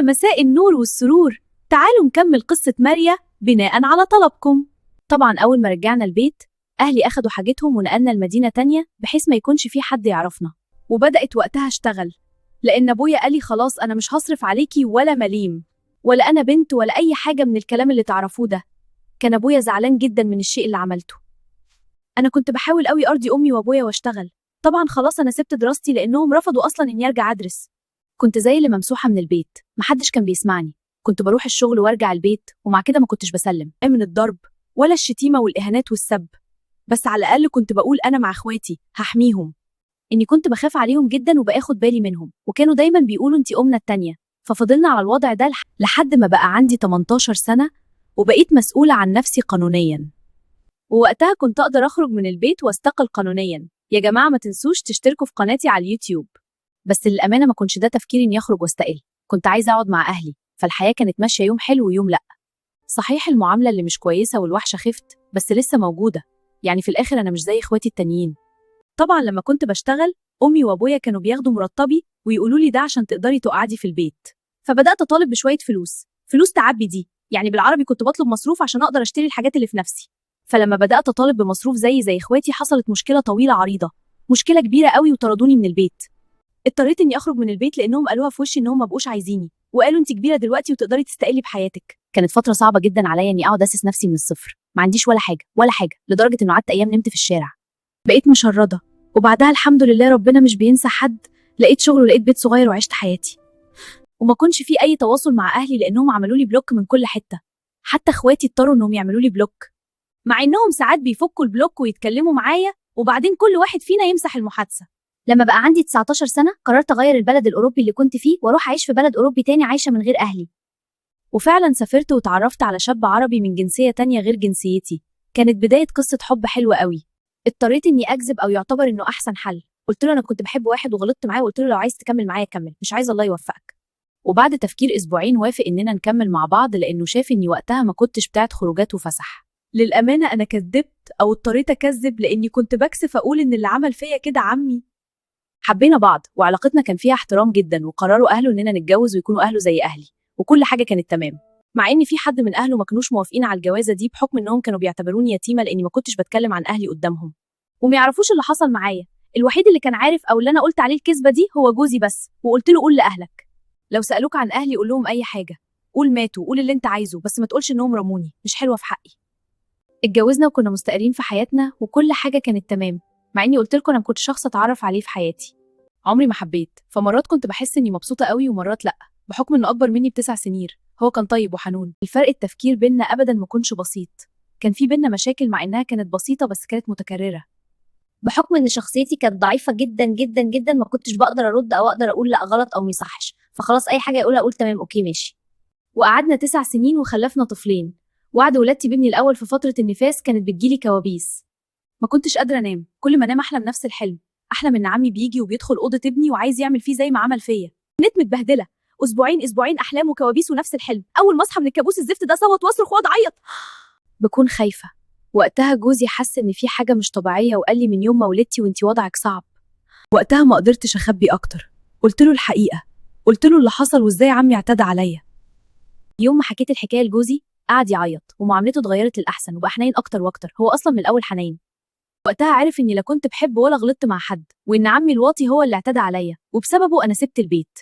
يا مساء النور والسرور، تعالوا نكمل قصة ماريا بناء على طلبكم. طبعا أول ما رجعنا البيت أهلي أخدوا حاجتهم ونقلنا المدينة تانية بحيث ما يكونش في حد يعرفنا، وبدأت وقتها اشتغل لأن أبويا قالي خلاص أنا مش هصرف عليكي ولا مليم، ولا أنا بنت ولا أي حاجة من الكلام اللي تعرفوه ده. كان أبويا زعلان جدا من الشيء اللي عملته. أنا كنت بحاول قوي أرضي أمي وأبويا واشتغل. طبعا خلاص أنا سبت دراستي لأنهم رفضوا أصلا إني أرجع أدرس. كنت زي اللي ممسوحة من البيت، محدش كان بيسمعني. كنت بروح الشغل وارجع البيت ومع كده ما كنتش بسلم من الضرب ولا الشتيمة والإهانات والسب، بس على الأقل كنت بقول أنا مع إخواتي هحميهم. إني كنت بخاف عليهم جدا وباخد بالي منهم، وكانوا دايما بيقولوا أنتي أمنا التانية. ففضلنا على الوضع ده لحد ما بقى عندي 18 سنة وبقيت مسؤولة عن نفسي قانونيا. ووقتها كنت أقدر أخرج من البيت واستقل قانونيا. يا جماعة ما تنسوش تشتركوا في قناتي على اليوتيوب. بس للأمانة ما كنتش ده تفكيري إني أخرج واستقل، كنت عايزة أقعد مع أهلي، فالحياة كانت ماشية يوم حلو ويوم لأ. صحيح المعاملة اللي مش كويسة والوحشة خفت، بس لسه موجودة. يعني في الآخر أنا مش زي إخواتي التانيين. طبعا لما كنت بشتغل أمي وأبويا كانوا بياخدوا مرتبي ويقولوا لي ده عشان تقدري تقعدي في البيت. فبدأت أطالب بشوية فلوس تعبي دي، يعني بالعربي كنت بطلب مصروف عشان أقدر أشتري الحاجات اللي في نفسي. فلما بدأت أطالب بمصروف زي إخواتي حصلت مشكلة طويلة عريضة، مشكلة كبيرة قوي وطردوني من البيت. اضطريت اني اخرج من البيت لانهم قالوها في وشي انهم ما بقوش عايزيني، وقالوا انت كبيره دلوقتي وتقدري تستقلي بحياتك. كانت فتره صعبه جدا عليا اني اقعد اسس نفسي من الصفر، ما عنديش ولا حاجه، لدرجه انه قعدت ايام نمت في الشارع. بقيت مشرده، وبعدها الحمد لله ربنا مش بينسى حد، لقيت شغل ولقيت بيت صغير وعشت حياتي. وما كنش في اي تواصل مع اهلي لانهم عملوا لي بلوك من كل حته. حتى اخواتي اضطروا انهم يعملوا لي بلوك، مع انهم ساعات بيفكوا البلوك ويتكلموا معايا وبعدين كل واحد فينا يمسح المحادثه. لما بقى عندي 19 سنة قررت أغير البلد الأوروبي اللي كنت فيه وأروح أعيش في بلد أوروبي تاني عايشة من غير أهلي. وفعلا سافرت وتعرفت على شاب عربي من جنسية تانية غير جنسيتي. كانت بداية قصة حب حلوة قوي. اضطريت إني أكذب أو يعتبر إنه أحسن حل. قلت له أنا كنت بحب واحد وغلطت معاه، وقلت له لو عايز تكمل معايا كمل، مش عايز الله يوفقك. وبعد تفكير أسبوعين وافق إننا نكمل مع بعض لأنه شاف إني وقتها ما كنتش بتاعت خروجات وفسح. للأمانة أنا كذبت أو اضطريت أكذب لأني كنت بكسف أقول إن اللي عمل فيا كده عمي. حبينا بعض وعلاقتنا كان فيها احترام جدا، وقرروا أهله إننا نتجوز ويكونوا أهله زي أهلي، وكل حاجة كانت تمام. مع إن في حد من أهله ما كانوش موافقين على الجوازة دي بحكم إنهم كانوا بيعتبروني يتيمة لأني ما كنتش بتكلم عن أهلي قدامهم وما يعرفوش اللي حصل معايا. الوحيد اللي كان عارف أو اللي أنا قلت عليه الكذبة دي هو جوزي بس، وقلت له قول لأهلك لو سألوك عن أهلي قول لهم أي حاجة، قول ماتوا، قول اللي أنت عايزه، بس ما تقولش إنهم رموني، مش حلوة في حقي. اتجوزنا وكنا مستقرين في حياتنا وكل حاجة كانت تمام، مع إني قلت لكم أنا ما كنتش شخص أتعرف عليه في حياتي. عمري ما حبيت، فمرات كنت بحس اني مبسوطه قوي ومرات لا، بحكم انه اكبر مني ب9 سنين. هو كان طيب وحنون. الفرق التفكير بينا ابدا ما كانش بسيط. كان في بينا مشاكل مع انها كانت بسيطه بس كانت متكرره. بحكم ان شخصيتي كانت ضعيفه جدا جدا جدا ما كنتش بقدر ارد او اقدر اقول لا غلط او ميصحش، فخلاص اي حاجه يقولها اقول تمام اوكي ماشي. وقعدنا 9 سنين وخلفنا طفلين. وعد ولادتي بابني الاول في فتره النفاس كانت بتجيلي كوابيس. ما كنتش قادره انام، كل ما انام احلم نفس الحلم، احلم ان عمي بيجي وبيدخل اوضه ابني وعايز يعمل فيه زي ما عمل فيا. نت متبهدله، اسبوعين احلام وكوابيس ونفس الحلم. اول ما اصحى من الكابوس الزفت ده صوت واصرخ واقعد اعيط. بكون خايفه. وقتها جوزي حس ان في حاجه مش طبيعيه وقال لي من يوم ما ولدتي وانتي وضعك صعب. وقتها ما قدرتش اخبي اكتر، قلت له الحقيقه، قلت له اللي حصل وازاي عمي اعتدى عليا. يوم ما حكيت الحكايه لجوزي قعد يعيط ومعاملته اتغيرت للاحسن وبقى حنين اكتر واكتر. هو اصلا من الاول حنين. وقتها عرف اني لا كنت بحب ولا غلطت مع حد، وان عمي الواطي هو اللي اعتدى عليا وبسببه انا سبت البيت.